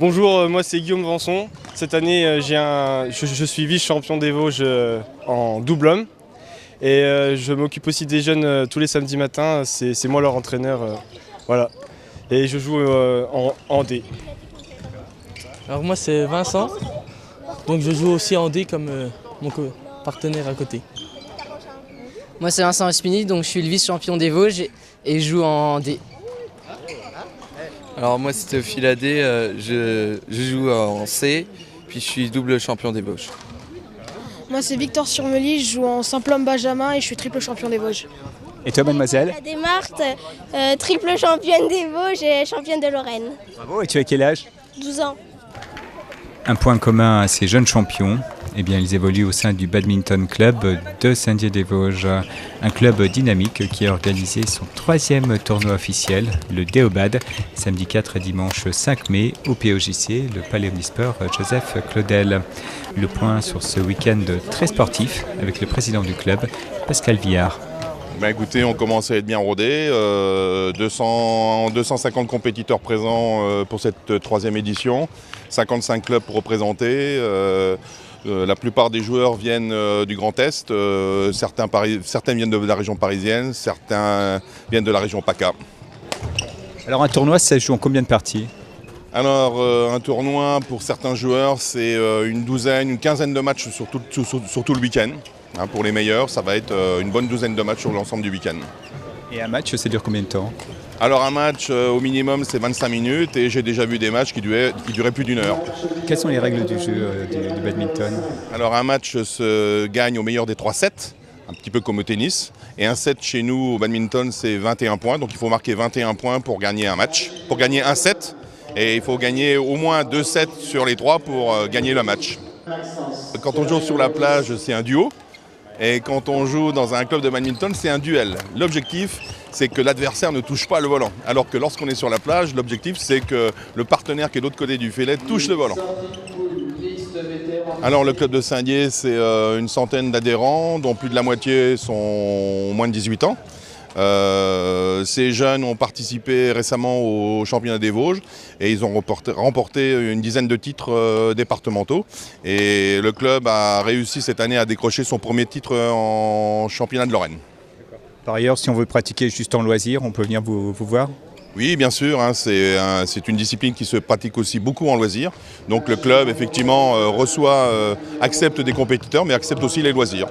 Bonjour, moi c'est Guillaume Vanson. Cette année, je suis vice-champion des Vosges en double homme. Et je m'occupe aussi des jeunes tous les samedis matins. C'est moi leur entraîneur. Voilà. Et je joue en D. Alors moi c'est Vincent. Donc je joue aussi en D comme mon partenaire à côté. Moi c'est Vincent Espini, donc je suis le vice-champion des Vosges et je joue en D. Alors moi c'est Théophile Adé, je joue en C, puis je suis double champion des Vosges. Moi c'est Victor Surmely, je joue en simple homme benjamin et je suis triple champion des Vosges. Et toi mademoiselle? Adé Marthe, triple championne des Vosges et championne de Lorraine. Bravo, et tu as quel âge? 12 ans. Un point commun à ces jeunes champions, eh bien, ils évoluent au sein du Badminton Club de Saint-Dié-des-Vosges, un club dynamique qui a organisé son 3e tournoi officiel, le Déobad, samedi 4 et dimanche 5 mai au POJC, le Palais Omnisport Joseph Claudel. Le point sur ce week-end très sportif avec le président du club, Pascal Villard. Écoutez, on commence à être bien rodé, 250 compétiteurs présents pour cette 3e édition, 55 clubs pour représenter. La plupart des joueurs viennent du Grand Est, certains viennent de la région parisienne, certains viennent de la région PACA. Alors un tournoi, ça se joue en combien de parties? Alors un tournoi pour certains joueurs, c'est une quinzaine de matchs sur tout le week-end. Pour les meilleurs, ça va être une bonne douzaine de matchs sur l'ensemble du week-end. Et un match, ça dure combien de temps? Alors un match, au minimum, c'est 25 minutes et j'ai déjà vu des matchs qui duraient plus d'une heure. Quelles sont les règles du jeu du badminton? Alors un match se gagne au meilleur des 3 sets, un petit peu comme au tennis. Et un set chez nous au badminton, c'est 21 points. Donc il faut marquer 21 points pour gagner un match, pour gagner un set. Et il faut gagner au moins 2 sets sur les 3 pour gagner le match. Quand on joue sur la plage, c'est un duo. Et quand on joue dans un club de badminton, c'est un duel. L'objectif, c'est que l'adversaire ne touche pas le volant. Alors que lorsqu'on est sur la plage, l'objectif, c'est que le partenaire qui est de l'autre côté du filet touche le volant. Alors le club de Saint-Dié, c'est une centaine d'adhérents, dont plus de la moitié sont moins de 18 ans. Ces jeunes ont participé récemment au championnat des Vosges et ils ont remporté une dizaine de titres départementaux. Et le club a réussi cette année à décrocher son premier titre en championnat de Lorraine. Par ailleurs, si on veut pratiquer juste en loisir, on peut venir vous voir? Oui, bien sûr, c'est une discipline qui se pratique aussi beaucoup en loisir. Donc le club, effectivement, accepte des compétiteurs, mais accepte aussi les loisirs.